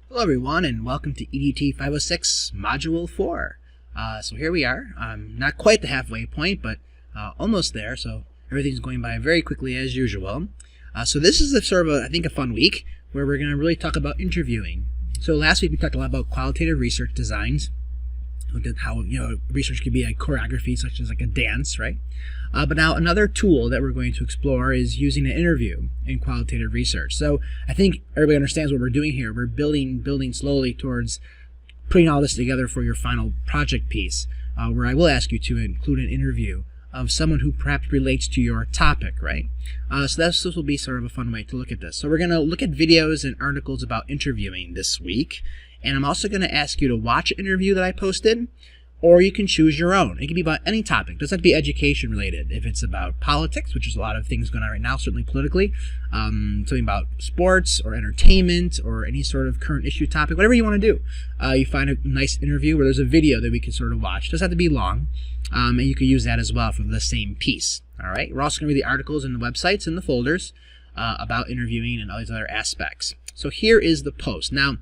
Hello everyone, and welcome to EDT 506 Module 4. So here we are, not quite the halfway point, but almost there, so everything's going by very quickly as usual. So this is I think a fun week, where we're going to really talk about interviewing. So last week we talked a lot about qualitative research designs. Looked at how research could be a choreography, such as like a dance, right? But now another tool that we're going to explore is using an interview in qualitative research. So I think everybody understands what we're doing here. We're building slowly towards putting all this together for your final project piece, where I will ask you to include an interview of someone who perhaps relates to your topic, right? So this will be sort of a fun way to look at this. So we're going to look at videos and articles about interviewing this week. And I'm also going to ask you to watch an interview that I posted, or you can choose your own. It can be about any topic. It doesn't have to be education related. If it's about politics, which is a lot of things going on right now, certainly politically, something about sports or entertainment or any sort of current issue topic, whatever you want to do. You find a nice interview where there's a video that we can sort of watch. It doesn't have to be long, and you can use that as well for the same piece. All right. We're also going to read the articles and the websites and the folders about interviewing and all these other aspects. So here is the post. Now,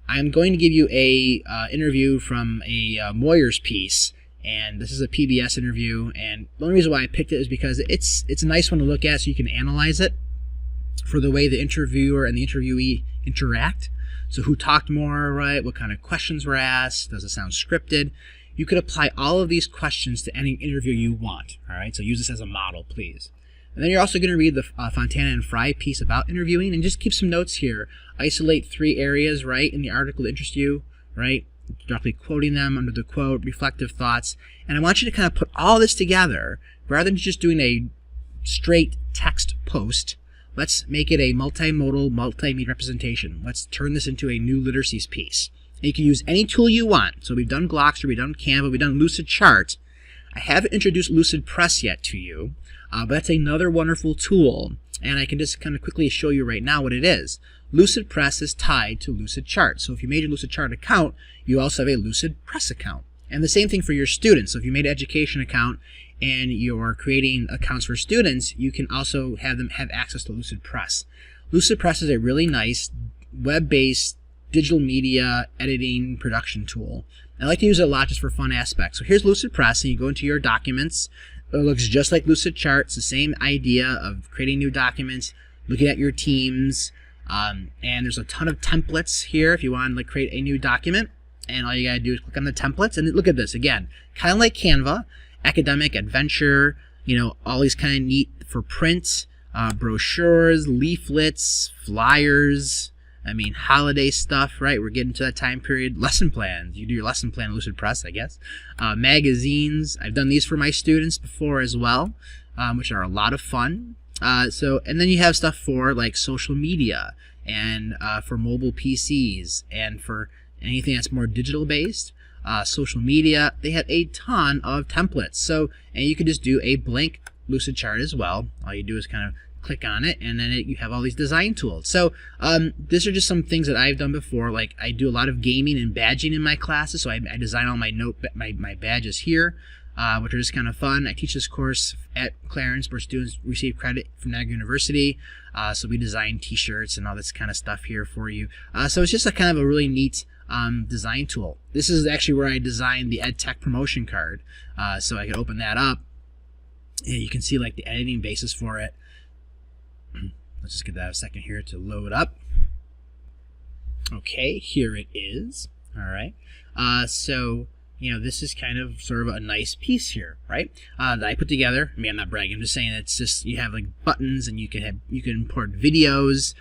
I'm going to give you a interview from a Moyers piece, and this is a PBS interview, and the only reason why I picked it is because it's a nice one to look at so you can analyze it for the way the interviewer and the interviewee interact. So who talked more, right? What kind of questions were asked? Does it sound scripted? You could apply all of these questions to any interview you want, all right? So use this as a model, please. And then you're also going to read the Fontana and Fry piece about interviewing, and just keep some notes here. Isolate 3 areas, right, in the article that interest you, right? Directly quoting them under the quote, reflective thoughts. And I want you to kind of put all this together, rather than just doing a straight text post. Let's make it a multimodal, multimedia representation. Let's turn this into a new literacies piece. And you can use any tool you want. So we've done Glockster, we've done Canva, we've done Lucidchart. I haven't introduced Lucidpress yet to you. But that's another wonderful tool, and I can just kind of quickly show you right now what it is. Lucidpress is tied to Lucidchart. So if you made your Lucidchart account, you also have a Lucidpress account. And the same thing for your students. So if you made an education account and you're creating accounts for students, you can also have them have access to Lucidpress. Lucidpress is a really nice web-based digital media editing production tool. I like to use it a lot just for fun aspects. So here's Lucidpress, and you go into your documents. It looks just like Lucidchart. It's the same idea of creating new documents, looking at your teams, and there's a ton of templates here if you want to create a new document. And all you gotta do is click on the templates, and look at this again, kind of like Canva, academic, adventure, all these kind of neat for print, brochures, leaflets, flyers. Holiday stuff, right? We're getting to that time period. Lesson plans. You do your lesson plan in Lucidpress, I guess. Magazines. I've done these for my students before as well, which are a lot of fun. And then you have stuff for like social media and for mobile PCs and for anything that's more digital based. Social media. They have a ton of templates. So, and you can just do a blank Lucidchart as well. All you do is kind of click on it, and then you have all these design tools. So these are just some things that I've done before. Like I do a lot of gaming and badging in my classes, so I design all my my badges here, which are just kind of fun. I teach this course at Clarence where students receive credit from Niagara University, so we design t-shirts and all this kind of stuff here for you. So it's just a kind of a really neat design tool. This is actually where I designed the EdTech promotion card, so I can open that up, and you can see like the editing basis for it. Let's just give that a second here to load up. Okay, here it is. All right. So, this is kind of sort of a nice piece here, right? That I put together. I'm not bragging. I'm just saying it's just you have like buttons, and you can import videos,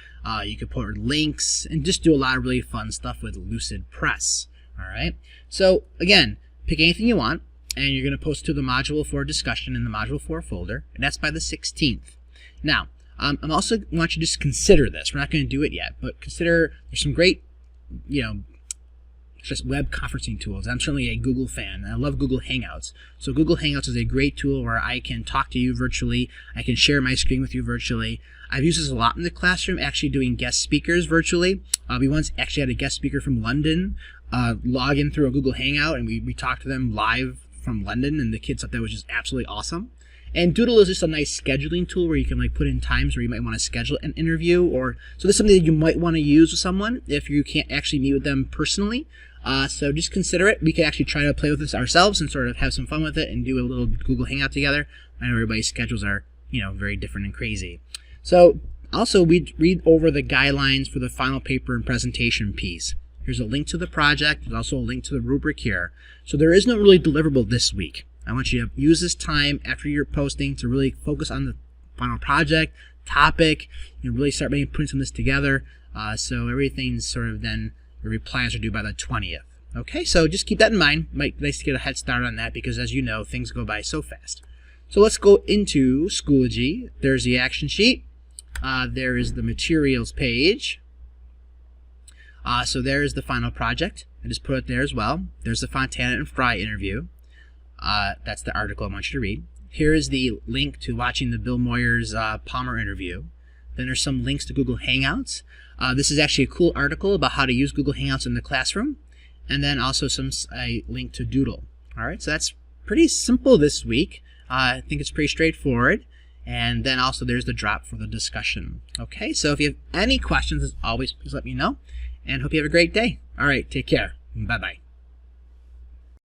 you can import links, and just do a lot of really fun stuff with Lucidpress. All right. So again, pick anything you want, and you're going to post it to the Module 4 discussion in the Module 4 folder, and that's by the 16th. Now, I'm also want you to just consider this. We're not going to do it yet, but consider there's some great, just web conferencing tools. I'm certainly a Google fan, and I love Google Hangouts. So Google Hangouts is a great tool where I can talk to you virtually. I can share my screen with you virtually. I've used this a lot in the classroom, actually doing guest speakers virtually. We once actually had a guest speaker from London log in through a Google Hangout, and we talked to them live from London, and the kids thought that was just absolutely awesome. And Doodle is just a nice scheduling tool where you can like put in times where you might want to schedule an interview, or so this is something that you might want to use with someone if you can't actually meet with them personally. So just consider it. We can actually try to play with this ourselves and sort of have some fun with it and do a little Google Hangout together. I know everybody's schedules are, very different and crazy. So also we read over the guidelines for the final paper and presentation piece. Here's a link to the project. There's also a link to the rubric here. So there is no really deliverable this week. I want you to use this time after your posting to really focus on the final project, topic, really start putting some of this together. So everything's sort of then, the replies are due by the 20th. Okay, so just keep that in mind. Might be nice to get a head start on that because, as you know, things go by so fast. So let's go into Schoology. There's the action sheet. There is the materials page. So there's the final project. I just put it there as well. There's the Fontana and Fry interview. That's the article I want you to read. Here is the link to watching the Bill Moyers Palmer interview. Then there's some links to Google Hangouts. This is actually a cool article about how to use Google Hangouts in the classroom. And then also a link to Doodle. All right, so that's pretty simple this week. I think it's pretty straightforward. And then also there's the drop for the discussion. Okay, so if you have any questions, as always, please let me know. And hope you have a great day. All right, take care. Bye-bye.